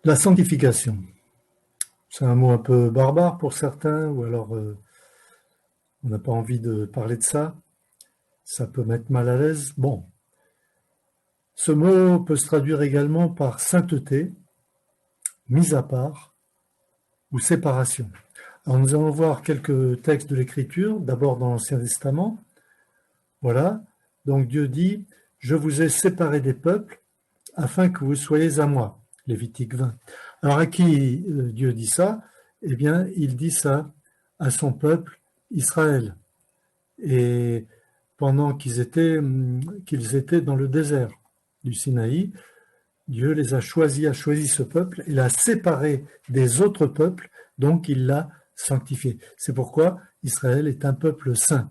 La sanctification, c'est un mot un peu barbare pour certains, ou alors on n'a pas envie de parler de ça. Ça peut mettre mal à l'aise. Bon, ce mot peut se traduire également par sainteté, mise à part ou séparation. Alors nous allons voir quelques textes de l'Écriture, d'abord dans l'Ancien Testament. Voilà, donc Dieu dit, je vous ai séparés des peuples afin que vous soyez à moi. Lévitique 20. Alors à qui Dieu dit ça? Eh bien, il dit ça à son peuple Israël. Et pendant qu'ils étaient dans le désert du Sinaï, Dieu les a choisi ce peuple, il l'a séparé des autres peuples, donc il l'a sanctifié. C'est pourquoi Israël est un peuple saint.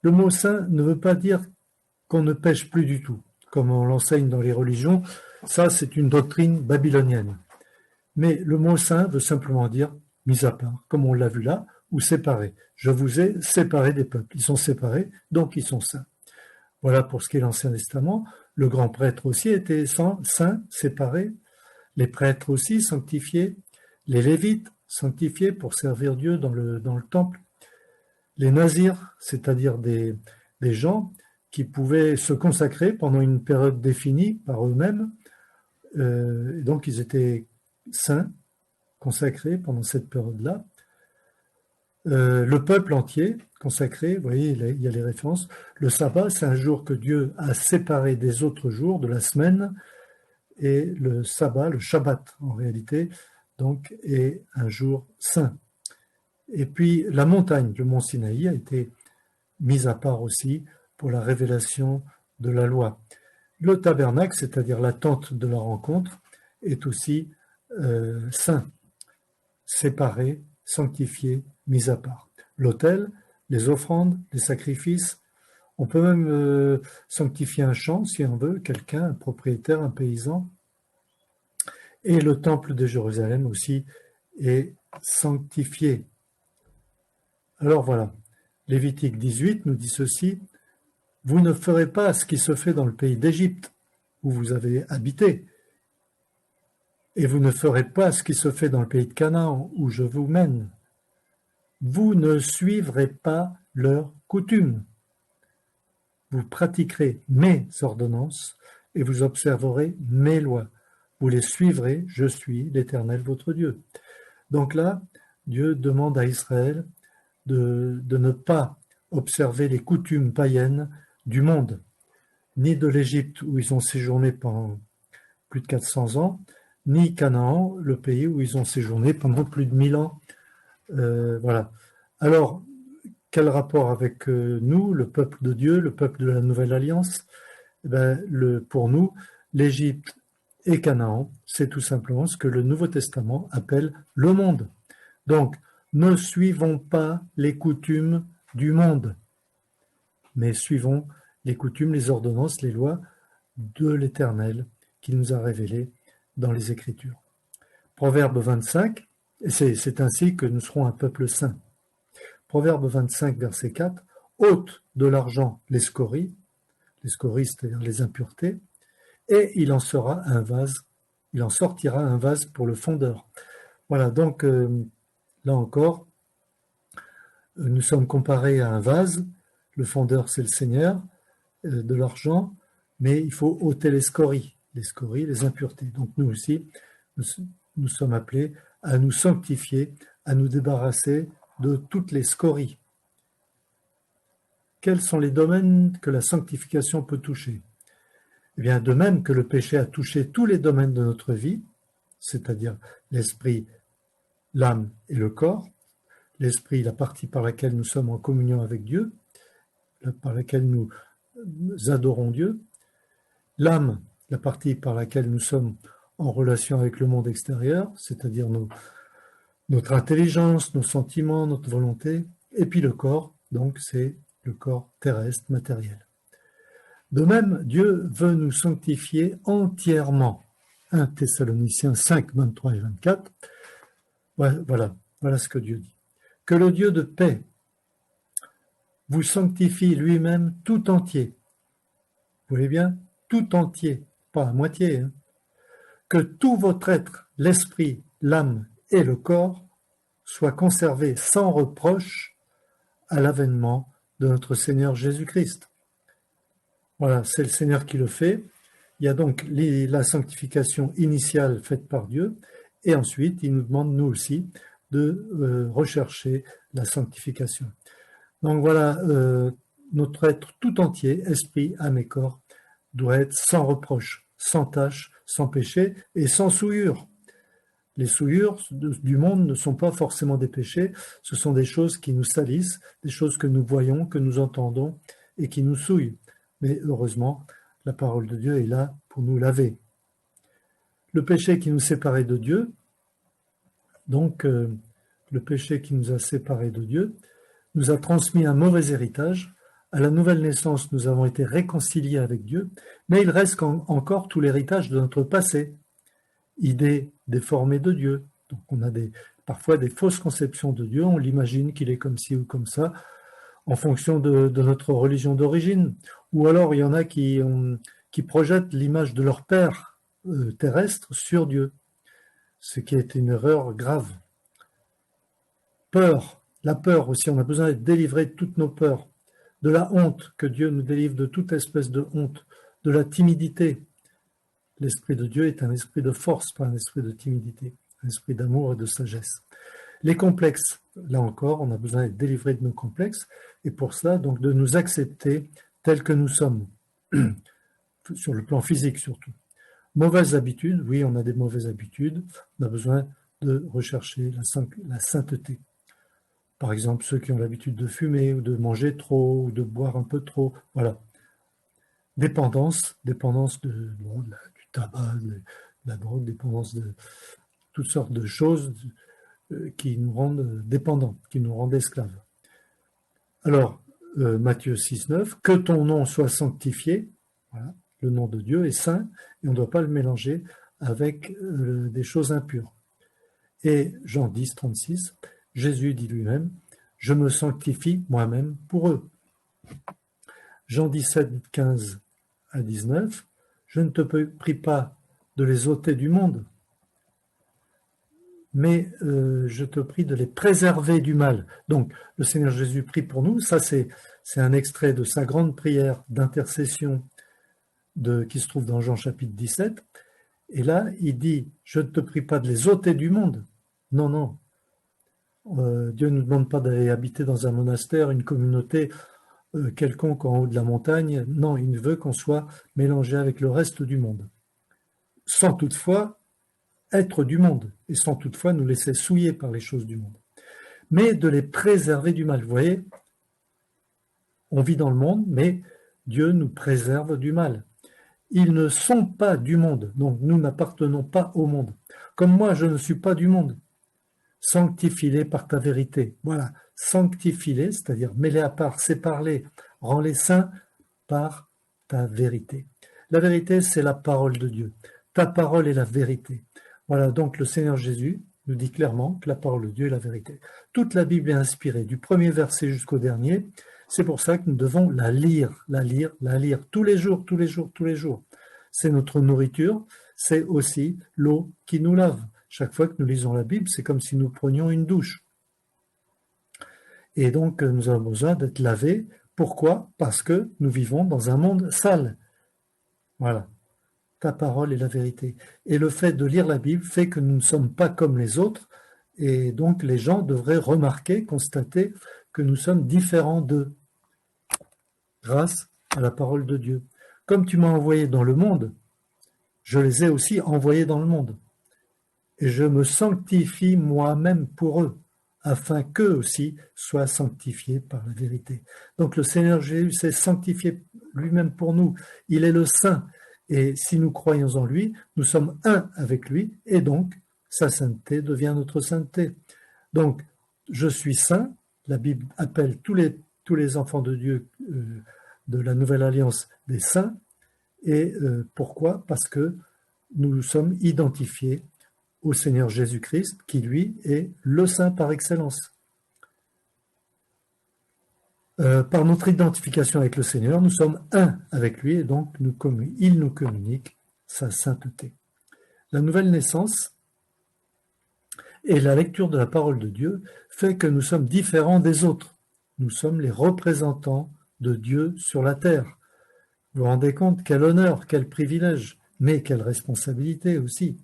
Le mot saint ne veut pas dire qu'on ne pêche plus du tout, comme on l'enseigne dans les religions. Ça, c'est une doctrine babylonienne. Mais le mot saint veut simplement dire mis à part, comme on l'a vu là, ou séparé. Je vous ai séparé des peuples. Ils sont séparés, donc ils sont saints. Voilà pour ce qui est l'Ancien Testament. Le grand prêtre aussi était saint, séparé. Les prêtres aussi sanctifiés. Les Lévites sanctifiés pour servir Dieu dans le temple. Les nazirs, c'est-à-dire des gens qui pouvaient se consacrer pendant une période définie par eux-mêmes. Donc ils étaient saints, consacrés pendant cette période-là. Le peuple entier consacré, vous voyez, il y a les références. Le sabbat, c'est un jour que Dieu a séparé des autres jours de la semaine, et le sabbat, le Shabbat en réalité, donc est un jour saint. Et puis la montagne, le mont Sinaï, a été mise à part aussi pour la révélation de la loi. Le tabernacle, c'est-à-dire la tente de la rencontre, est aussi saint, séparé, sanctifié, mis à part. L'autel, les offrandes, les sacrifices, on peut même sanctifier un champ si on veut, quelqu'un, un propriétaire, un paysan. Et le temple de Jérusalem aussi est sanctifié. Alors voilà, Lévitique 18 nous dit ceci, vous ne ferez pas ce qui se fait dans le pays d'Égypte, où vous avez habité, et vous ne ferez pas ce qui se fait dans le pays de Canaan, où je vous mène. Vous ne suivrez pas leurs coutumes. Vous pratiquerez mes ordonnances et vous observerez mes lois. Vous les suivrez, je suis l'Éternel votre Dieu. Donc là, Dieu demande à Israël de ne pas observer les coutumes païennes du monde, ni de l'Égypte où ils ont séjourné pendant plus de 400 ans, ni Canaan, le pays où ils ont séjourné pendant plus de 1000 ans. Voilà. Alors, quel rapport avec nous, le peuple de Dieu, le peuple de la Nouvelle Alliance? Pour nous, l'Égypte et Canaan, c'est tout simplement ce que le Nouveau Testament appelle le monde. Donc, ne suivons pas les coutumes du monde, mais suivons les coutumes, les ordonnances, les lois de l'Éternel qu'il nous a révélées dans les Écritures. Proverbe 25, et c'est ainsi que nous serons un peuple saint. Proverbe 25, verset 4, ôte de l'argent les scories, c'est-à-dire les impuretés, et il en sortira un vase pour le fondeur. Voilà, donc là encore, nous sommes comparés à un vase, le fondeur c'est le Seigneur, de l'argent, mais il faut ôter les scories, les impuretés. Donc nous aussi, nous sommes appelés à nous sanctifier, à nous débarrasser de toutes les scories. Quels sont les domaines que la sanctification peut toucher? Eh bien, de même que le péché a touché tous les domaines de notre vie, c'est-à-dire l'esprit, l'âme et le corps, l'esprit, la partie par laquelle nous sommes en communion avec Dieu, par laquelle nous adorons Dieu, l'âme, la partie par laquelle nous sommes en relation avec le monde extérieur, c'est-à-dire notre intelligence, nos sentiments, notre volonté, et puis le corps, donc c'est le corps terrestre, matériel. De même, Dieu veut nous sanctifier entièrement. 1 Thessaloniciens 5, 23 et 24. Voilà ce que Dieu dit. Que le Dieu de paix vous sanctifie lui-même tout entier. Vous voyez bien, tout entier, pas à moitié. Que tout votre être l'esprit, l'âme et le corps soient conservés sans reproche à l'avènement de notre Seigneur Jésus-Christ. Voilà, c'est le Seigneur qui le fait. Il y a donc la sanctification initiale faite par Dieu, et ensuite il nous demande, nous aussi, de rechercher la sanctification. Donc voilà, notre être tout entier, esprit, âme et corps, doit être sans reproche, sans tache, sans péché et sans souillure. Les souillures du monde ne sont pas forcément des péchés, ce sont des choses qui nous salissent, des choses que nous voyons, que nous entendons et qui nous souillent. Mais heureusement, la parole de Dieu est là pour nous laver. Le péché qui nous séparait de Dieu, donc le péché qui nous a séparés de Dieu, nous a transmis un mauvais héritage. À la nouvelle naissance, nous avons été réconciliés avec Dieu, mais il reste encore tout l'héritage de notre passé. Idée déformée de Dieu. Donc on a parfois des fausses conceptions de Dieu, on l'imagine qu'il est comme ci ou comme ça, en fonction de notre religion d'origine. Ou alors il y en a qui projettent l'image de leur père terrestre sur Dieu, ce qui est une erreur grave. Peur, la peur aussi, on a besoin d'être délivré de toutes nos peurs, de la honte, que Dieu nous délivre de toute espèce de honte, de la timidité. L'esprit de Dieu est un esprit de force, pas un esprit de timidité, un esprit d'amour et de sagesse. Les complexes, là encore, on a besoin d'être délivré de nos complexes, et pour ça, donc, de nous accepter tels que nous sommes, sur le plan physique surtout. Mauvaises habitudes, oui, on a des mauvaises habitudes, on a besoin de rechercher la sainteté. Par exemple, ceux qui ont l'habitude de fumer, ou de manger trop, ou de boire un peu trop, voilà. Dépendance du tabac, de la drogue, dépendance de toutes sortes de choses qui nous rendent dépendants, qui nous rendent esclaves. Alors, Matthieu 6, 9, que ton nom soit sanctifié, voilà, le nom de Dieu est saint, et on ne doit pas le mélanger avec des choses impures. Et Jean 10, 36, Jésus dit lui-même, je me sanctifie moi-même pour eux. Jean 17, 15 à 19, je ne te prie pas de les ôter du monde, mais je te prie de les préserver du mal. Donc, le Seigneur Jésus prie pour nous. Ça, c'est un extrait de sa grande prière d'intercession qui se trouve dans Jean chapitre 17. Et là, il dit, je ne te prie pas de les ôter du monde. Non, non. Dieu ne nous demande pas d'aller habiter dans un monastère, une communauté quelconque en haut de la montagne. Non, il veut qu'on soit mélangé avec le reste du monde. Sans toutefois être du monde, et sans toutefois nous laisser souiller par les choses du monde. Mais de les préserver du mal. Vous voyez, on vit dans le monde, mais Dieu nous préserve du mal. Ils ne sont pas du monde, donc nous n'appartenons pas au monde. Comme moi, je ne suis pas du monde. Sanctifie-les par ta vérité. Voilà, sanctifie-les, c'est-à-dire mets-les à part, sépare-les, rends-les saints par ta vérité. La vérité, c'est la parole de Dieu. Ta parole est la vérité. Voilà, donc le Seigneur Jésus nous dit clairement que la parole de Dieu est la vérité. Toute la Bible est inspirée, du premier verset jusqu'au dernier. C'est pour ça que nous devons la lire, tous les jours, tous les jours, tous les jours. C'est notre nourriture, c'est aussi l'eau qui nous lave. Chaque fois que nous lisons la Bible, c'est comme si nous prenions une douche. Et donc, nous avons besoin d'être lavés. Pourquoi? Parce que nous vivons dans un monde sale. Voilà. Ta parole est la vérité. Et le fait de lire la Bible fait que nous ne sommes pas comme les autres, et donc les gens devraient remarquer, constater que nous sommes différents d'eux, grâce à la parole de Dieu. Comme tu m'as envoyé dans le monde, je les ai aussi envoyés dans le monde. Et je me sanctifie moi-même pour eux, afin qu'eux aussi soient sanctifiés par la vérité. Donc le Seigneur Jésus s'est sanctifié lui-même pour nous. Il est le Saint. Et si nous croyons en lui, nous sommes un avec lui, et donc sa sainteté devient notre sainteté. Donc, je suis saint, la Bible appelle tous les enfants de Dieu de la Nouvelle Alliance des saints, et pourquoi? Parce que nous sommes identifiés au Seigneur Jésus-Christ, qui lui est le saint par excellence. Par notre identification avec le Seigneur, nous sommes un avec lui et donc il nous communique sa sainteté. La nouvelle naissance, Et la lecture de la parole de Dieu fait que nous sommes différents des autres. Nous sommes les représentants de Dieu sur la terre. Vous vous rendez compte, quel honneur, quel privilège, mais quelle responsabilité aussi.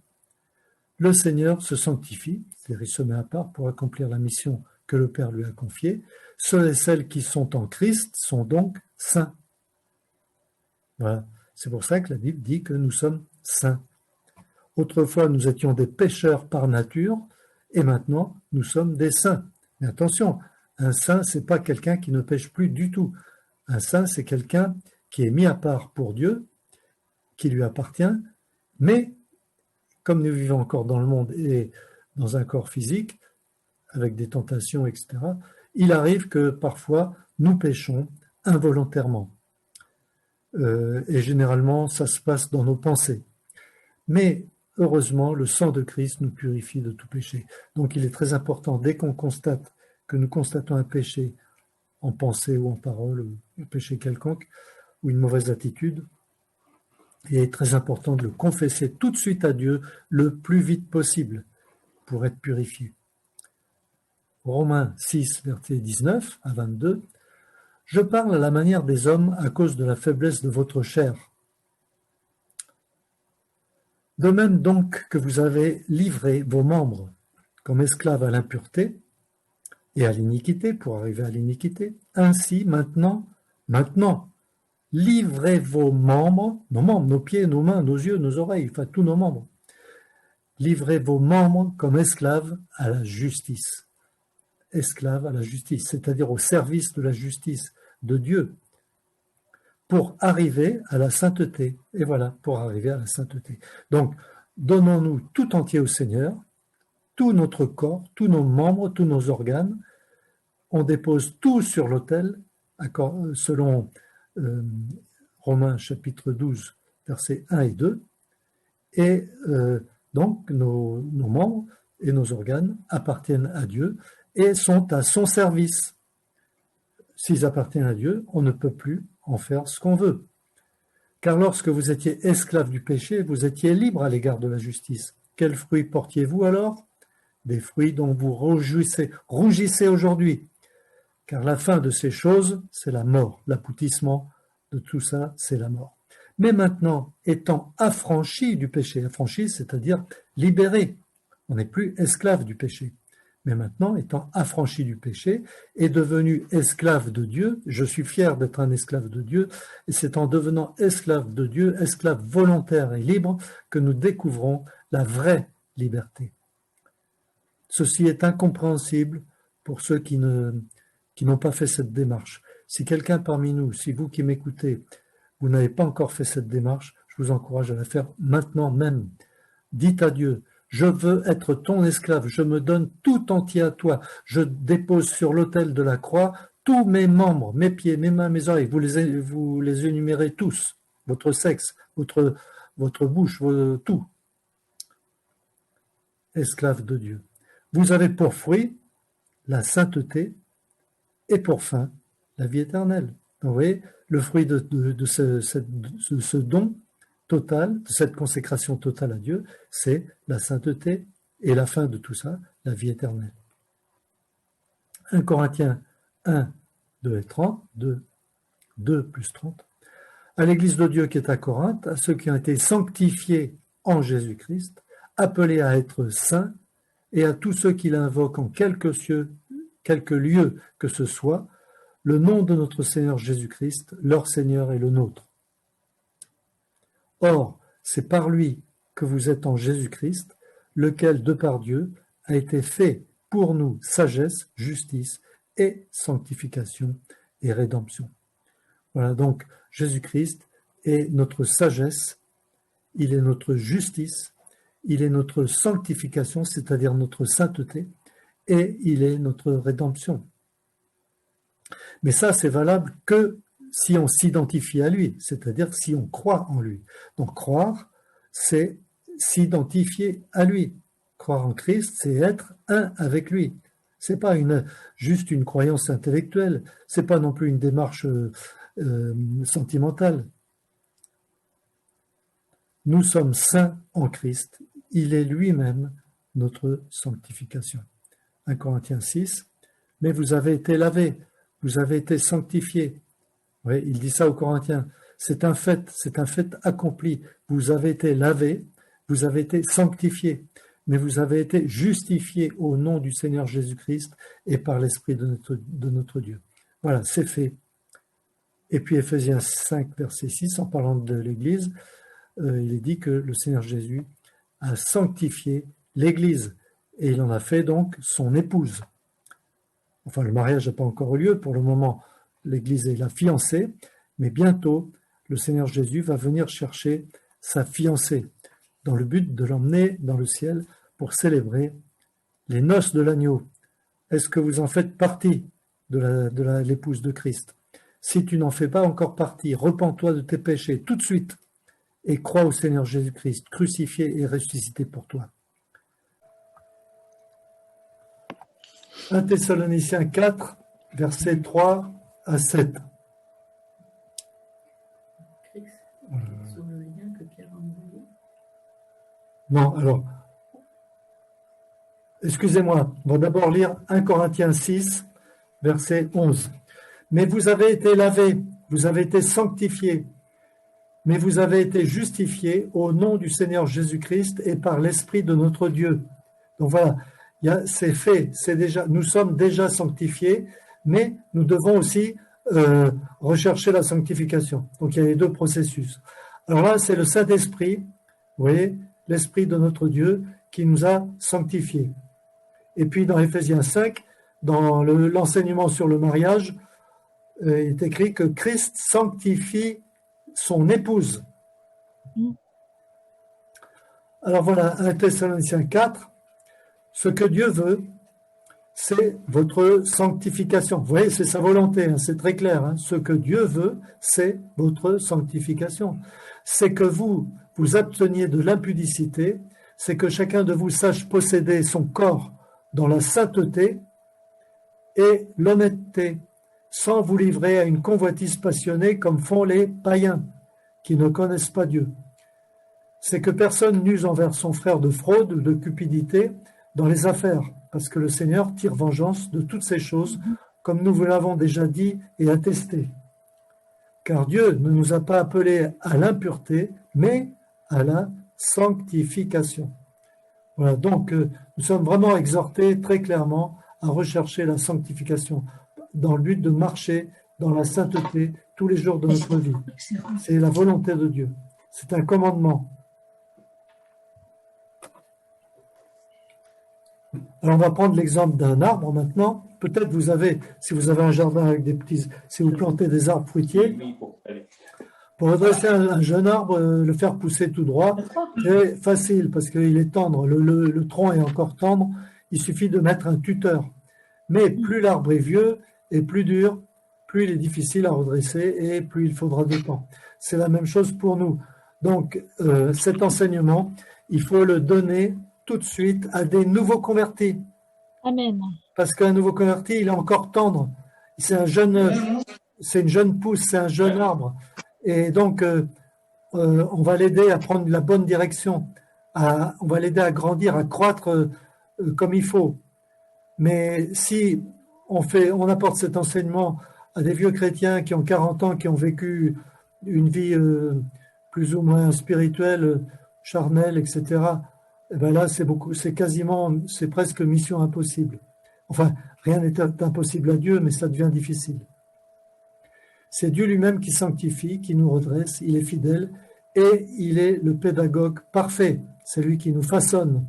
Le Seigneur se sanctifie, c'est-à-dire il se met à part pour accomplir la mission que le Père lui a confiée. Ceux et celles qui sont en Christ sont donc saints. Voilà. C'est pour ça que la Bible dit que nous sommes saints. Autrefois, nous étions des pécheurs par nature, et maintenant, nous sommes des saints. Mais attention, un saint, c'est pas quelqu'un qui ne pêche plus du tout. Un saint, c'est quelqu'un qui est mis à part pour Dieu, qui lui appartient, mais comme nous vivons encore dans le monde et dans un corps physique, avec des tentations, etc., il arrive que parfois nous péchons involontairement. Et généralement, ça se passe dans nos pensées. Mais heureusement, le sang de Christ nous purifie de tout péché. Donc il est très important, dès qu'on constate que nous constatons un péché en pensée ou en parole, ou un péché quelconque, ou une mauvaise attitude, il est très important de le confesser tout de suite à Dieu le plus vite possible pour être purifié. Romains 6, versets 19 à 22. « Je parle à la manière des hommes à cause de la faiblesse de votre chair. De même donc que vous avez livré vos membres comme esclaves à l'impureté et à l'iniquité pour arriver à l'iniquité, ainsi maintenant, livrez vos membres, nos pieds, nos mains, nos yeux, nos oreilles, enfin tous nos membres. Livrez vos membres comme esclaves à la justice. Esclaves à la justice, c'est-à-dire au service de la justice de Dieu, pour arriver à la sainteté. Et voilà, pour arriver à la sainteté. Donc, donnons-nous tout entier au Seigneur, tout notre corps, tous nos membres, tous nos organes. On dépose tout sur l'autel, selon Romains chapitre 12, versets 1 et 2. Et donc, nos membres et nos organes appartiennent à Dieu et sont à son service. S'ils appartiennent à Dieu, on ne peut plus en faire ce qu'on veut. Car lorsque vous étiez esclave du péché, vous étiez libre à l'égard de la justice. Quels fruits portiez-vous alors? Des fruits dont vous rougissez aujourd'hui. Car la fin de ces choses, c'est la mort. L'aboutissement de tout ça, c'est la mort. Mais maintenant, étant affranchis du péché, affranchis, c'est-à-dire libérés, on n'est plus esclave du péché. Mais maintenant, étant affranchi du péché et devenu esclave de Dieu, je suis fier d'être un esclave de Dieu, et c'est en devenant esclave de Dieu, esclave volontaire et libre, que nous découvrons la vraie liberté. Ceci est incompréhensible pour ceux qui n'ont pas fait cette démarche. Si quelqu'un parmi nous, si vous qui m'écoutez, vous n'avez pas encore fait cette démarche, je vous encourage à la faire maintenant même. Dites à Dieu, je veux être ton esclave, je me donne tout entier à toi, je dépose sur l'autel de la croix tous mes membres, mes pieds, mes mains, mes oreilles, vous les énumérez tous, votre sexe, votre bouche, tout. Esclave de Dieu. Vous avez pour fruit la sainteté et pour fin la vie éternelle. Donc, vous voyez, le fruit de ce don total, de cette consécration totale à Dieu, c'est la sainteté et la fin de tout ça, la vie éternelle. 1 Corinthiens 1, 2 et 30, 2 plus 30. À l'Église de Dieu qui est à Corinthe, à ceux qui ont été sanctifiés en Jésus-Christ, appelés à être saints, et à tous ceux qui l'invoquent en quelque lieu que ce soit, le nom de notre Seigneur Jésus-Christ, leur Seigneur et le nôtre. Or, c'est par lui que vous êtes en Jésus-Christ, lequel, de par Dieu, a été fait pour nous sagesse, justice et sanctification et rédemption. Voilà, donc Jésus-Christ est notre sagesse, il est notre justice, il est notre sanctification, c'est-à-dire notre sainteté, et il est notre rédemption. Mais ça, c'est valable que si on s'identifie à lui, c'est-à-dire si on croit en lui. Donc croire, c'est s'identifier à lui. Croire en Christ, c'est être un avec lui. C'est pas juste une croyance intellectuelle, c'est pas non plus une démarche sentimentale. Nous sommes saints en Christ. Il est lui-même notre sanctification. 1 Corinthiens 6, mais vous avez été lavés, vous avez été sanctifiés. Oui, il dit ça aux Corinthiens. C'est un fait accompli. Vous avez été lavés, vous avez été sanctifiés, mais vous avez été justifiés au nom du Seigneur Jésus-Christ et par l'Esprit de notre Dieu. Voilà, c'est fait. Et puis Éphésiens 5, verset 6, en parlant de l'Église, il est dit que le Seigneur Jésus a sanctifié l'Église et il en a fait donc son épouse. Enfin, le mariage n'a pas encore eu lieu. Pour le moment, l'Église est la fiancée, mais bientôt, le Seigneur Jésus va venir chercher sa fiancée dans le but de l'emmener dans le ciel pour célébrer les noces de l'agneau. Est-ce que vous en faites partie de l'épouse de Christ? Si tu n'en fais pas encore partie, repens-toi de tes péchés tout de suite et crois au Seigneur Jésus-Christ, crucifié et ressuscité pour toi. 1 Thessaloniciens 4, versets 3 à 7. Non, alors, excusez-moi, on va d'abord lire 1 Corinthiens 6, verset 11. Mais vous avez été lavés, vous avez été sanctifiés, mais vous avez été justifiés au nom du Seigneur Jésus-Christ et par l'Esprit de notre Dieu. Donc voilà, c'est fait, nous sommes déjà sanctifiés, mais nous devons aussi rechercher la sanctification. Donc il y a les deux processus. Alors là, c'est le Saint-Esprit, vous voyez, l'Esprit de notre Dieu qui nous a sanctifiés. Et puis dans Éphésiens 5, dans l'enseignement sur le mariage, il est écrit que Christ sanctifie son épouse. Alors voilà, 1 Thessaloniciens 4, ce que Dieu veut, c'est votre sanctification. Vous voyez, c'est sa volonté, hein, c'est très clair. Hein. Ce que Dieu veut, c'est votre sanctification. C'est que vous absteniez de l'impudicité, c'est que chacun de vous sache posséder son corps dans la sainteté et l'honnêteté, sans vous livrer à une convoitise passionnée comme font les païens qui ne connaissent pas Dieu. C'est que personne n'use envers son frère de fraude ou de cupidité dans les affaires, parce que le Seigneur tire vengeance de toutes ces choses, comme nous vous l'avons déjà dit et attesté. Car Dieu ne nous a pas appelés à l'impureté, mais à la sanctification. Voilà, donc nous sommes vraiment exhortés très clairement à rechercher la sanctification, dans le but de marcher dans la sainteté tous les jours de notre vie. C'est la volonté de Dieu. C'est un commandement. Alors on va prendre l'exemple d'un arbre maintenant. Peut-être si vous avez un jardin avec si vous plantez des arbres fruitiers, pour redresser un jeune arbre, le faire pousser tout droit, c'est facile parce qu'il est tendre, le tronc est encore tendre, il suffit de mettre un tuteur. Mais plus l'arbre est vieux et plus dur, plus il est difficile à redresser et plus il faudra de temps. C'est la même chose pour nous. Donc cet enseignement, il faut le donner tout de suite à des nouveaux convertis. Amen. Parce qu'un nouveau converti, il est encore tendre. C'est une jeune pousse, c'est un jeune arbre. Et donc, on va l'aider à prendre la bonne direction. On va l'aider à grandir, à croître comme il faut. Mais si on apporte cet enseignement à des vieux chrétiens qui ont 40 ans, qui ont vécu une vie plus ou moins spirituelle, charnelle, etc., et ben là, c'est presque mission impossible. Enfin, rien n'est impossible à Dieu, mais ça devient difficile. C'est Dieu lui-même qui sanctifie, qui nous redresse, il est fidèle et il est le pédagogue parfait. C'est lui qui nous façonne.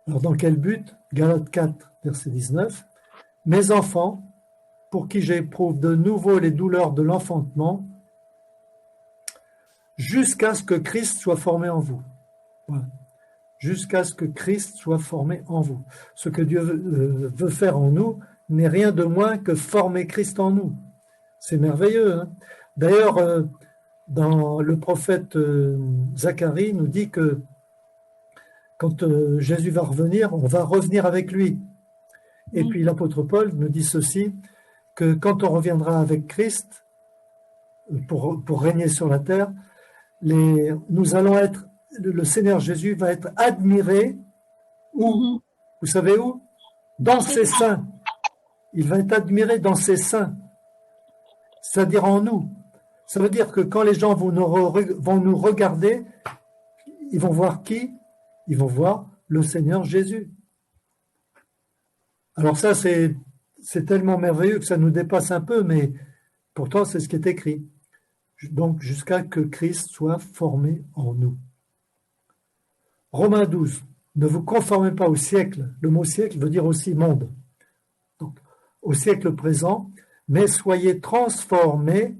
Alors, dans quel but? Galates 4, verset 19. « Mes enfants, pour qui j'éprouve de nouveau les douleurs de l'enfantement, jusqu'à ce que Christ soit formé en vous. » Voilà. Jusqu'à ce que Christ soit formé en vous. Ce que Dieu veut faire en nous n'est rien de moins que former Christ en nous. C'est merveilleux. Hein. D'ailleurs, dans le prophète Zacharie nous dit que quand Jésus va revenir, on va revenir avec lui. Et puis l'apôtre Paul nous dit ceci, que quand on reviendra avec Christ pour régner sur la terre, nous allons être le Seigneur Jésus va être admiré où? Vous savez où? Dans ses saints. Il va être admiré dans ses saints, c'est-à-dire en nous. Ça veut dire que quand les gens vont nous regarder, ils vont voir qui? Ils vont voir le Seigneur Jésus. Alors ça, c'est tellement merveilleux que ça nous dépasse un peu, mais pourtant, c'est ce qui est écrit. Donc, jusqu'à que Christ soit formé en nous. Romains 12. Ne vous conformez pas au siècle. Le mot siècle veut dire aussi monde. Donc, au siècle présent, mais soyez transformés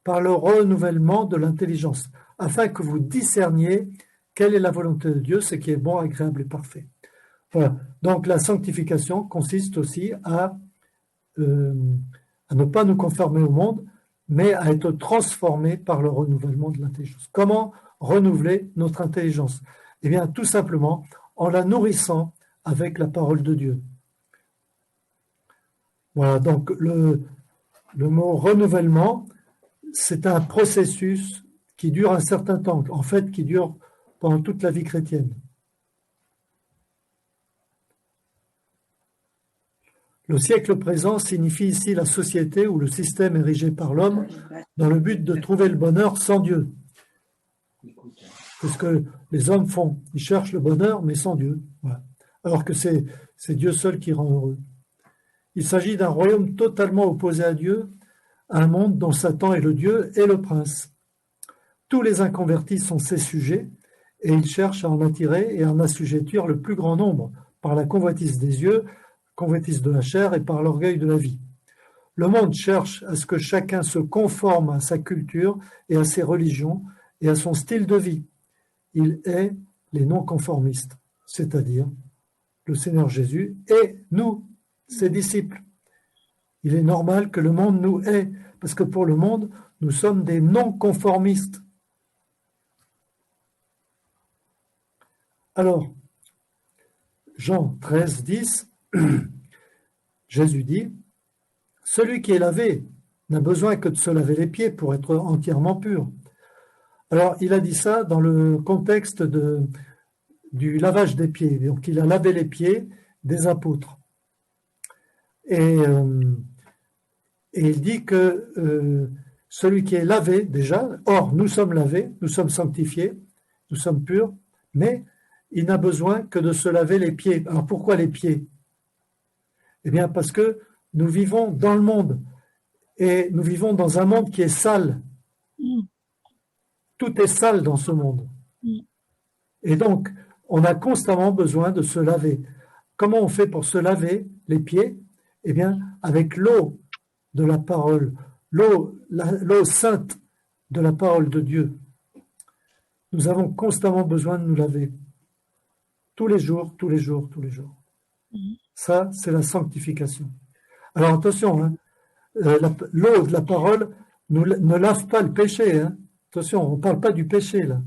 par le renouvellement de l'intelligence, afin que vous discerniez quelle est la volonté de Dieu, ce qui est bon, agréable et parfait. Voilà. Donc la sanctification consiste aussi à ne pas nous conformer au monde, mais à être transformés par le renouvellement de l'intelligence. Comment renouveler notre intelligence? Eh bien, tout simplement en la nourrissant avec la parole de Dieu. Voilà, donc le mot renouvellement, c'est un processus qui dure un certain temps, en fait qui dure pendant toute la vie chrétienne. Le siècle présent signifie ici la société ou le système érigé par l'homme dans le but de trouver le bonheur sans Dieu. C'est ce que les hommes font. Ils cherchent le bonheur, mais sans Dieu. Voilà. Alors que c'est Dieu seul qui rend heureux. Il s'agit d'un royaume totalement opposé à Dieu, un monde dont Satan est le Dieu et le prince. Tous les inconvertis sont ses sujets et ils cherchent à en attirer et à en assujettir le plus grand nombre par la convoitise des yeux, convoitise de la chair et par l'orgueil de la vie. Le monde cherche à ce que chacun se conforme à sa culture et à ses religions et à son style de vie. Il est les non-conformistes, c'est-à-dire le Seigneur Jésus et nous, ses disciples. Il est normal que le monde nous hait, parce que pour le monde, nous sommes des non-conformistes. Alors, Jean 13, 10, Jésus dit, « Celui qui est lavé n'a besoin que de se laver les pieds pour être entièrement pur. » Alors, il a dit ça dans le contexte du lavage des pieds. Donc, il a lavé les pieds des apôtres. Et il dit que celui qui est lavé déjà, or nous sommes lavés, nous sommes sanctifiés, nous sommes purs, mais il n'a besoin que de se laver les pieds. Alors pourquoi les pieds? Eh bien parce que nous vivons dans le monde et nous vivons dans un monde qui est sale. Tout est sale dans ce monde. Et donc, on a constamment besoin de se laver. Comment on fait pour se laver les pieds? Eh bien, avec l'eau de la parole, l'eau sainte de la parole de Dieu. Nous avons constamment besoin de nous laver. Tous les jours, tous les jours, tous les jours. Ça, c'est la sanctification. Alors attention, hein, l'eau de la parole ne lave pas le péché. Hein. Attention, on ne parle pas du péché là.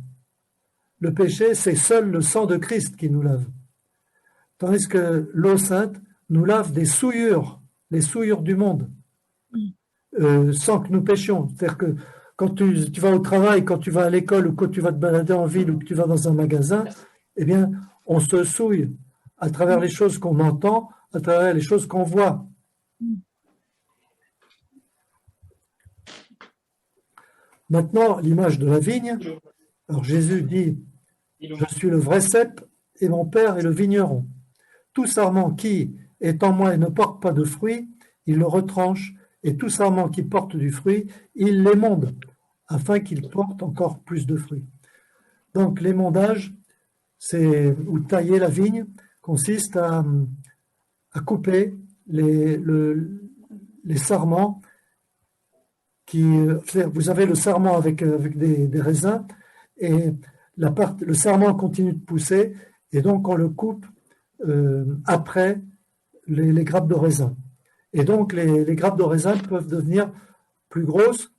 Le péché, c'est seul le sang de Christ qui nous lave. Tandis que l'eau sainte nous lave des souillures, les souillures du monde, sans que nous péchions. C'est-à-dire que quand tu vas au travail, quand tu vas à l'école ou quand tu vas te balader en ville ou que tu vas dans un magasin, eh bien, on se souille à travers les choses qu'on entend, à travers les choses qu'on voit. Maintenant, l'image de la vigne. Alors Jésus dit, je suis le vrai cep et mon Père est le vigneron. Tout sarment qui est en moi et ne porte pas de fruit, il le retranche, et tout sarment qui porte du fruit, il l'émonde, afin qu'il porte encore plus de fruits. Donc l'émondage, c'est ou tailler la vigne, consiste à couper les sarments vous avez le sarment avec des raisins et le sarment continue de pousser et donc on le coupe après les grappes de raisin. Et donc les grappes de raisin peuvent devenir plus grosses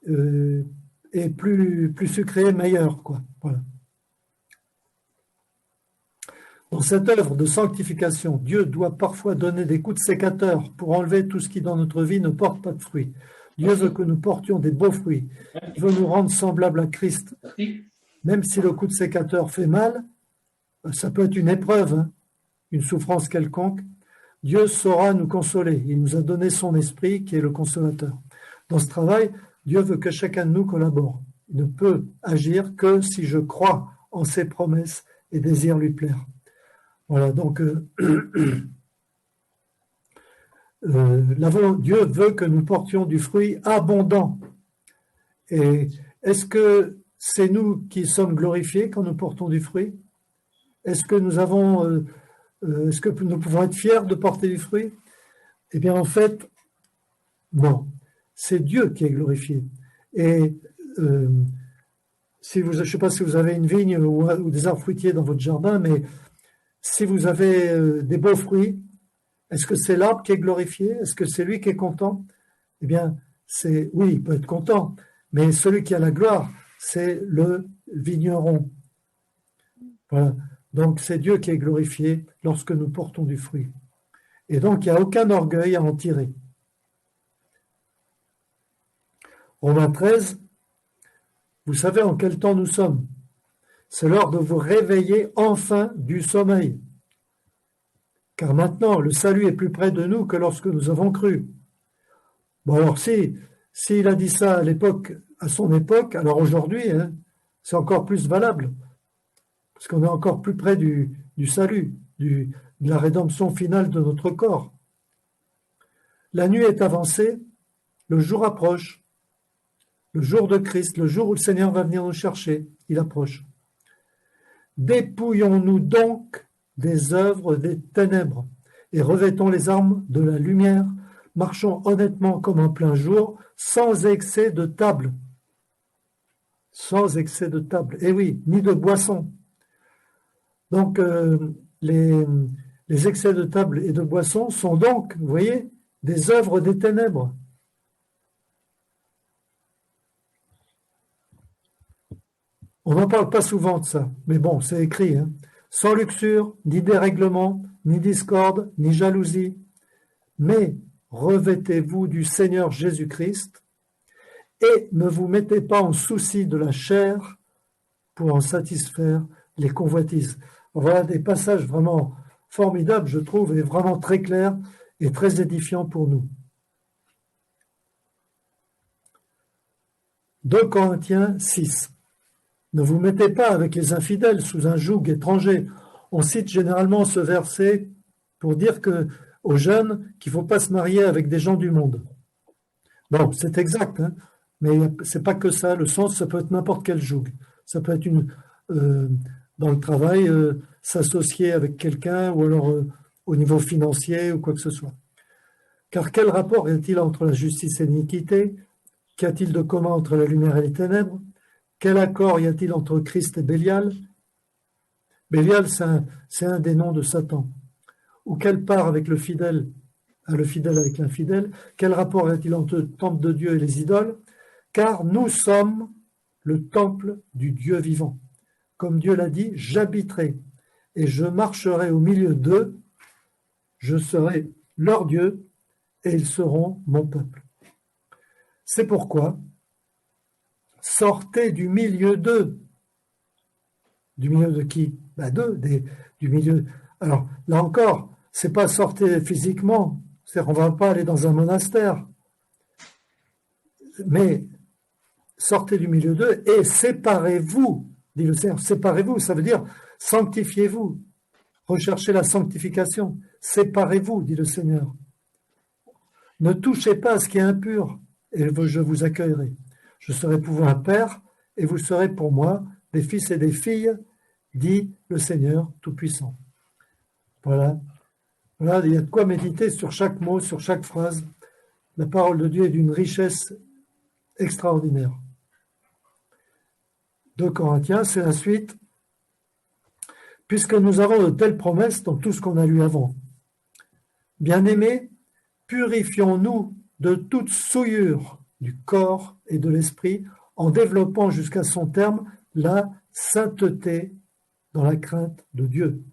et plus sucrées, meilleures, quoi. Voilà. Dans cette œuvre de sanctification, Dieu doit parfois donner des coups de sécateur pour enlever tout ce qui dans notre vie ne porte pas de fruits. Dieu veut que nous portions des beaux fruits. Il veut nous rendre semblables à Christ. même si le coup de sécateur fait mal, ça peut être une épreuve, hein, une souffrance quelconque, Dieu saura nous consoler. Il nous a donné son esprit qui est le consolateur. Dans ce travail, Dieu veut que chacun de nous collabore. Il ne peut agir que si je crois en ses promesses et désire lui plaire. Voilà, donc Dieu veut que nous portions du fruit abondant. Et est-ce que c'est nous qui sommes glorifiés quand nous portons du fruit? Est-ce que est-ce que nous pouvons être fiers de porter du fruit? Eh bien, en fait, non. C'est Dieu qui est glorifié. Et je ne sais pas si vous avez une vigne ou des arbres fruitiers dans votre jardin, mais si vous avez des beaux fruits, est-ce que c'est l'arbre qui est glorifié? Est-ce que c'est lui qui est content? Eh bien, oui, il peut être content, mais celui qui a la gloire, c'est le vigneron. Voilà. Donc, c'est Dieu qui est glorifié lorsque nous portons du fruit. Et donc, il n'y a aucun orgueil à en tirer. Romains 13, vous savez en quel temps nous sommes. C'est l'heure de vous réveiller enfin du sommeil. Car maintenant, le salut est plus près de nous que lorsque nous avons cru. Bon, alors s'il a dit ça à son époque, alors aujourd'hui, hein, c'est encore plus valable. Parce qu'on est encore plus près du salut, de la rédemption finale de notre corps. La nuit est avancée, le jour approche. Le jour de Christ, le jour où le Seigneur va venir nous chercher, il approche. Dépouillons-nous donc des œuvres des ténèbres et revêtons les armes de la lumière, marchons honnêtement comme en plein jour, sans excès de table. Sans excès de table. Eh oui, ni de boisson. Donc, les excès de table et de boisson sont donc, vous voyez, des œuvres des ténèbres. On n'en parle pas souvent de ça, mais bon, c'est écrit. Hein. Sans luxure, ni dérèglement, ni discorde, ni jalousie, mais revêtez-vous du Seigneur Jésus-Christ et ne vous mettez pas en souci de la chair pour en satisfaire les convoitises. Voilà des passages vraiment formidables, je trouve, et vraiment très clairs et très édifiants pour nous. 2 Corinthiens 6. Ne vous mettez pas avec les infidèles sous un joug étranger. On cite généralement ce verset pour dire aux jeunes qu'il ne faut pas se marier avec des gens du monde. Bon, c'est exact, hein, mais c'est pas que ça. Le sens, ça peut être n'importe quel joug. Ça peut être dans le travail, s'associer avec quelqu'un, ou alors au niveau financier, ou quoi que ce soit. Car quel rapport y a-t-il entre la justice et l'iniquité? Qu'y a-t-il de commun entre la lumière et les ténèbres? Quel accord y a-t-il entre Christ et Bélial? Bélial, c'est un des noms de Satan. Ou quelle part avec le fidèle avec l'infidèle? Quel rapport y a-t-il entre le temple de Dieu et les idoles? Car nous sommes le temple du Dieu vivant. Comme Dieu l'a dit, j'habiterai et je marcherai au milieu d'eux, je serai leur Dieu et ils seront mon peuple. C'est pourquoi sortez du milieu d'eux. Du milieu de qui? D'eux, du milieu. Alors, là encore, c'est pas sortez physiquement, c'est-à-dire on va pas aller dans un monastère, mais sortez du milieu d'eux et séparez-vous, dit le Seigneur. Séparez-vous, ça veut dire sanctifiez-vous, recherchez la sanctification, séparez-vous, dit le Seigneur. Ne touchez pas à ce qui est impur et je vous accueillerai. Je serai pour vous un père, et vous serez pour moi des fils et des filles, dit le Seigneur Tout-Puissant. Voilà. Voilà, il y a de quoi méditer sur chaque mot, sur chaque phrase. La parole de Dieu est d'une richesse extraordinaire. 2 Corinthiens, c'est la suite. Puisque nous avons de telles promesses dans tout ce qu'on a lu avant. Bien-aimés, purifions-nous de toute souillure du corps et de l'esprit, en développant jusqu'à son terme la sainteté dans la crainte de Dieu.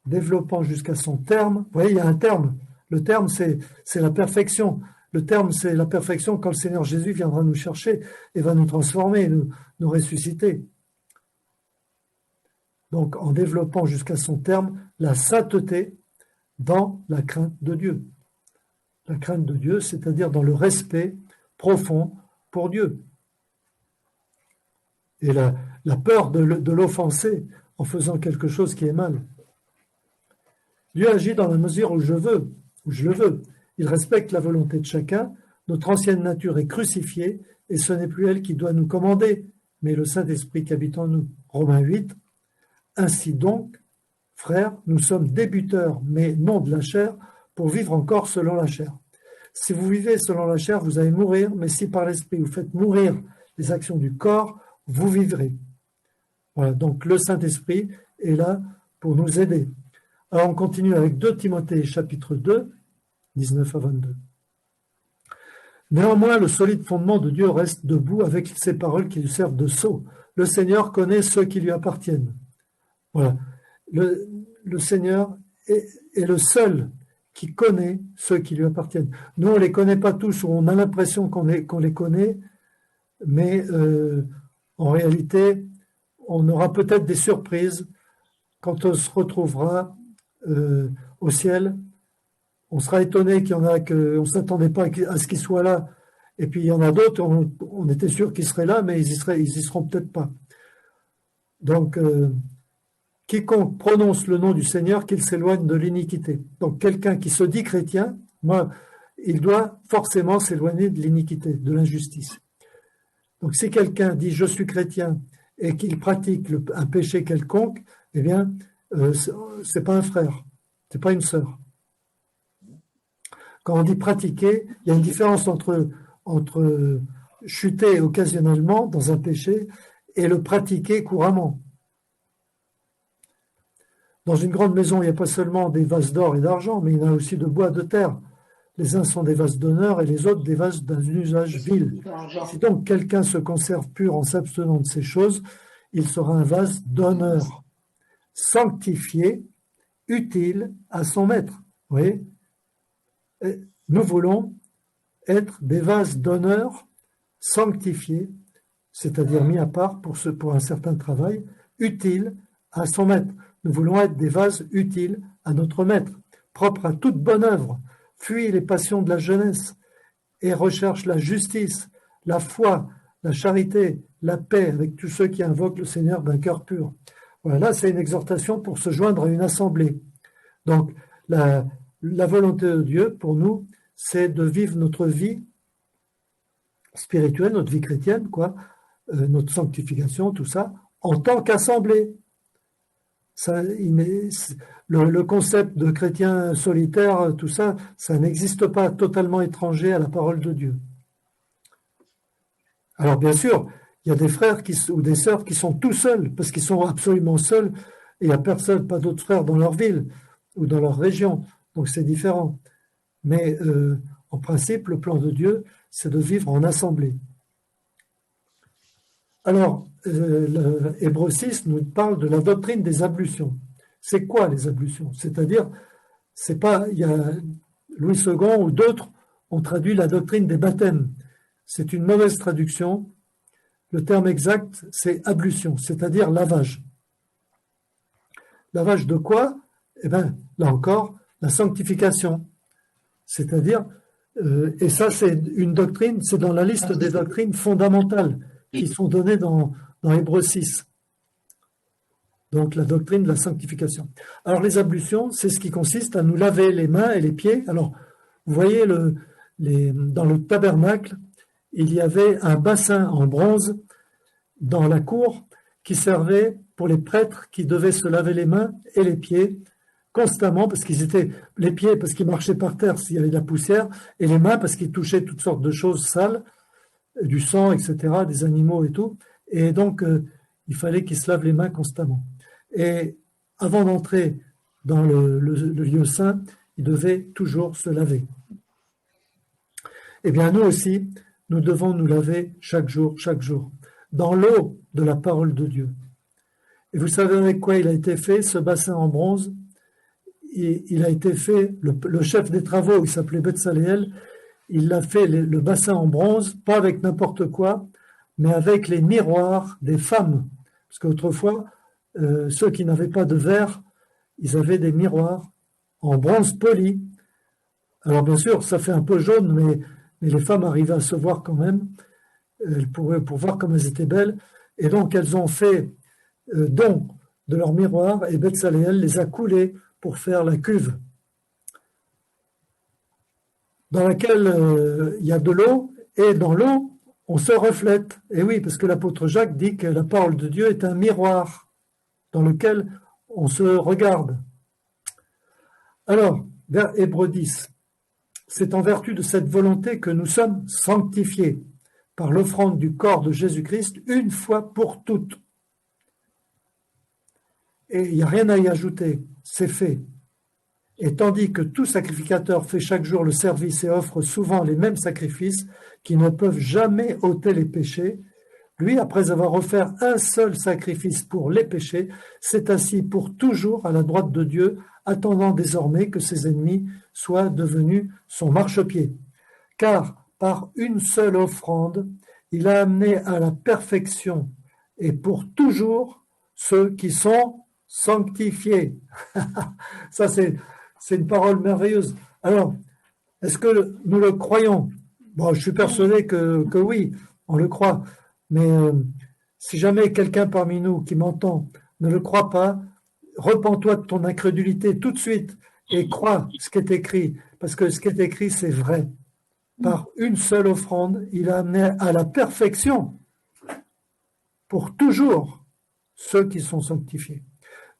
Développant jusqu'à son terme, vous voyez, il y a un terme. Le terme, c'est la perfection. Le terme, c'est la perfection quand le Seigneur Jésus viendra nous chercher et va nous transformer, nous ressusciter. donc en développant jusqu'à son terme la sainteté dans la crainte de Dieu. La crainte de Dieu, c'est-à-dire dans le respect profond pour Dieu. Et la peur de l'offenser en faisant quelque chose qui est mal. Dieu agit dans la mesure où je le veux. Il respecte la volonté de chacun. Notre ancienne nature est crucifiée et ce n'est plus elle qui doit nous commander, mais le Saint-Esprit qui habite en nous. Romains 8. Ainsi donc, frères, nous sommes débuteurs, mais non de la chair, pour vivre encore selon la chair. Si vous vivez selon la chair, vous allez mourir, mais si par l'Esprit vous faites mourir les actions du corps, vous vivrez. Voilà, donc le Saint-Esprit est là pour nous aider. Alors on continue avec 2 Timothée chapitre 2, 19 à 22. Néanmoins, le solide fondement de Dieu reste debout avec ces paroles qui lui servent de sceau. Le Seigneur connaît ceux qui lui appartiennent. Voilà. Le Seigneur est le seul qui connaît ceux qui lui appartiennent. Nous, on ne les connaît pas tous, ou on a l'impression qu'on les connaît, mais en réalité, on aura peut-être des surprises quand on se retrouvera au ciel. On sera étonné qu'il y en a qu'on ne s'attendait pas à ce qu'ils soient là, et puis il y en a d'autres, on était sûr qu'ils seraient là, mais ils y seront peut-être pas. Donc, quiconque prononce le nom du Seigneur, qu'il s'éloigne de l'iniquité. Donc, quelqu'un qui se dit chrétien, il doit forcément s'éloigner de l'iniquité, de l'injustice. Donc, si quelqu'un dit « je suis chrétien » et qu'il pratique un péché quelconque, eh bien, c'est pas un frère, c'est pas une sœur. Quand on dit pratiquer, il y a une différence entre chuter occasionnellement dans un péché et le pratiquer couramment. Dans une grande maison, il n'y a pas seulement des vases d'or et d'argent, mais il y en a aussi de bois, de terre. Les uns sont des vases d'honneur et les autres des vases d'un usage vil. Si donc quelqu'un se conserve pur en s'abstenant de ces choses, il sera un vase d'honneur, sanctifié, utile à son maître. Vous voyez ? Nous voulons être des vases d'honneur sanctifiés, c'est-à-dire mis à part pour un certain travail, utiles à son maître. Nous voulons être des vases utiles à notre maître, propres à toute bonne œuvre, fuis les passions de la jeunesse et recherche la justice, la foi, la charité, la paix avec tous ceux qui invoquent le Seigneur d'un cœur pur. Voilà, là, c'est une exhortation pour se joindre à une assemblée. Donc, la volonté de Dieu, pour nous, c'est de vivre notre vie spirituelle, notre vie chrétienne, notre sanctification, tout ça, en tant qu'assemblée. Le concept de chrétien solitaire, tout ça, ça n'existe pas, totalement étranger à la parole de Dieu. Alors bien sûr, il y a des frères ou des sœurs qui sont tout seuls, parce qu'ils sont absolument seuls, et il n'y a personne, pas d'autres frères dans leur ville ou dans leur région, donc c'est différent. Mais en principe, le plan de Dieu, c'est de vivre en assemblée. Alors, Hébreux 6 nous parle de la doctrine des ablutions. C'est quoi les ablutions? C'est-à-dire, il y a Louis II ou d'autres ont traduit la doctrine des baptêmes. C'est une mauvaise traduction. Le terme exact, c'est ablution, c'est-à-dire lavage. Lavage de quoi? Eh bien, là encore, la sanctification. C'est-à-dire, et ça c'est une doctrine, c'est dans la liste des doctrines fondamentales qui sont données dans Hébreux 6. Donc la doctrine de la sanctification. Alors les ablutions, c'est ce qui consiste à nous laver les mains et les pieds. Alors, vous voyez, dans le tabernacle, il y avait un bassin en bronze dans la cour qui servait pour les prêtres qui devaient se laver les mains et les pieds constamment, parce qu'ils étaient les pieds parce qu'ils marchaient par terre s'il y avait de la poussière, et les mains parce qu'ils touchaient toutes sortes de choses sales, du sang, etc., des animaux et tout. Et donc, il fallait qu'ils se lavent les mains constamment. Et avant d'entrer dans le lieu saint, ils devaient toujours se laver. Eh bien, nous aussi, nous devons nous laver chaque jour, dans l'eau de la parole de Dieu. Et vous savez avec quoi il a été fait, ce bassin en bronze? Il a été fait, le chef des travaux, il s'appelait Betsaléel, il a fait le bassin en bronze, pas avec n'importe quoi, mais avec les miroirs des femmes. Parce qu'autrefois, ceux qui n'avaient pas de verre, ils avaient des miroirs en bronze poli. Alors bien sûr, ça fait un peu jaune, mais les femmes arrivaient à se voir quand même, pour voir comme elles étaient belles. Et donc elles ont fait don de leur miroir, et Betsaléel les a coulés pour faire la cuve dans laquelle il y a de l'eau, et dans l'eau, on se reflète. Et oui, parce que l'apôtre Jacques dit que la parole de Dieu est un miroir dans lequel on se regarde. Alors, vers Hébreux 10, c'est en vertu de cette volonté que nous sommes sanctifiés par l'offrande du corps de Jésus-Christ une fois pour toutes. Et il n'y a rien à y ajouter, c'est fait. Et tandis que tout sacrificateur fait chaque jour le service et offre souvent les mêmes sacrifices qui ne peuvent jamais ôter les péchés, lui, après avoir offert un seul sacrifice pour les péchés, s'est assis pour toujours à la droite de Dieu, attendant désormais que ses ennemis soient devenus son marchepied. Car par une seule offrande, il a amené à la perfection et pour toujours ceux qui sont sanctifiés. Ça, c'est une parole merveilleuse. Alors, est-ce que nous le croyons? Bon, je suis persuadé que oui, on le croit. Mais si jamais quelqu'un parmi nous qui m'entend ne le croit pas, repens-toi de ton incrédulité tout de suite et crois ce qui est écrit, parce que ce qui est écrit, c'est vrai. Par une seule offrande, il a amené à la perfection pour toujours ceux qui sont sanctifiés.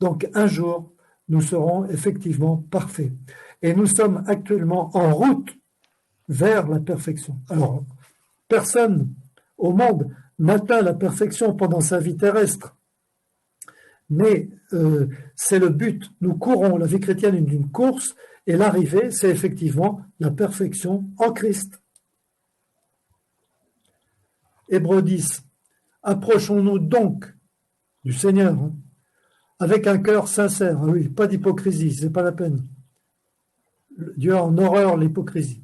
Donc un jour, nous serons effectivement parfaits. Et nous sommes actuellement en route vers la perfection. Alors, personne au monde n'atteint la perfection pendant sa vie terrestre. Mais c'est le but. Nous courons, la vie chrétienne est une course, et l'arrivée, c'est effectivement la perfection en Christ. Hébreux 10. Approchons-nous donc du Seigneur, avec un cœur sincère. Ah oui, pas d'hypocrisie, c'est pas la peine. Dieu a en horreur l'hypocrisie.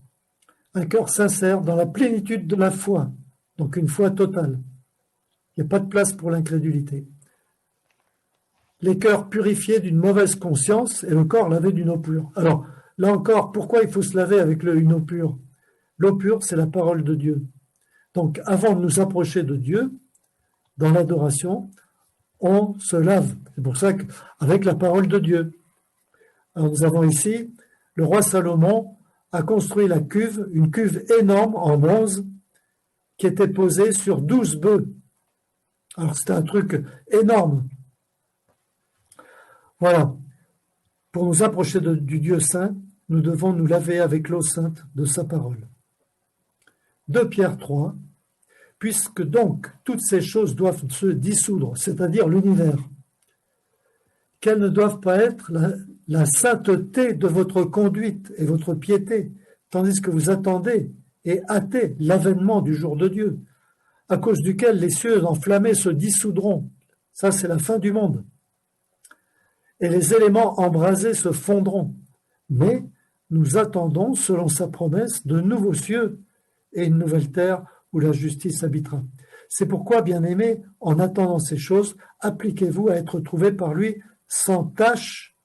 Un cœur sincère dans la plénitude de la foi, donc une foi totale. Il n'y a pas de place pour l'incrédulité. Les cœurs purifiés d'une mauvaise conscience et le corps lavé d'une eau pure. Alors, là encore, pourquoi il faut se laver avec une eau pure? L'eau pure, c'est la parole de Dieu. Donc, avant de nous approcher de Dieu, dans l'adoration, on se lave. C'est pour ça qu'avec la parole de Dieu. Alors, nous avons ici, le roi Salomon a construit la cuve, une cuve énorme en bronze, qui était posée sur 12 bœufs. Alors, c'était un truc énorme. Voilà. Pour nous approcher du Dieu saint, nous devons nous laver avec l'eau sainte de sa parole. 2 Pierre 3. Puisque donc toutes ces choses doivent se dissoudre, c'est-à-dire l'univers, qu'elles ne doivent pas être la sainteté de votre conduite et votre piété, tandis que vous attendez et hâtez l'avènement du jour de Dieu, à cause duquel les cieux enflammés se dissoudront. Ça, c'est la fin du monde. Et les éléments embrasés se fondront. Mais nous attendons, selon sa promesse, de nouveaux cieux et une nouvelle terre où la justice habitera. C'est pourquoi, bien-aimés, en attendant ces choses, appliquez-vous à être trouvés par lui sans tache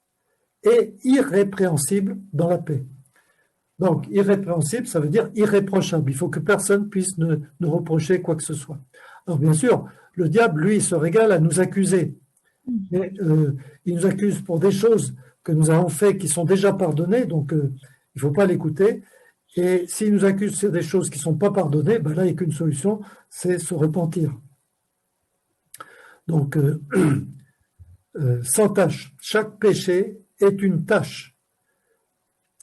et irrépréhensible dans la paix. Donc, irrépréhensible, ça veut dire irréprochable. Il faut que personne puisse nous reprocher quoi que ce soit. Alors, bien sûr, le diable, lui, se régale à nous accuser. Mais il nous accuse pour des choses que nous avons faites qui sont déjà pardonnées, donc il ne faut pas l'écouter. Et s'il nous accuse sur des choses qui ne sont pas pardonnées, ben là, il n'y a qu'une solution, c'est se repentir. Donc, sans tache. Chaque péché est une tache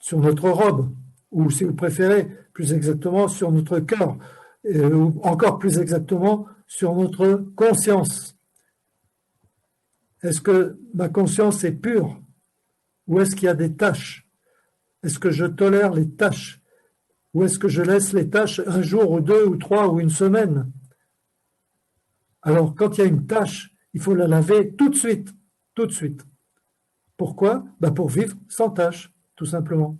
sur notre robe, ou si vous préférez, plus exactement, sur notre cœur, ou encore plus exactement, sur notre conscience. Est-ce que ma conscience est pure, ou est-ce qu'il y a des taches? Est-ce que je tolère les taches? Ou est-ce que je laisse les taches un jour ou deux ou trois ou une semaine? Alors, quand il y a une tache, il faut la laver tout de suite. Pourquoi? Pour vivre sans tache, tout simplement.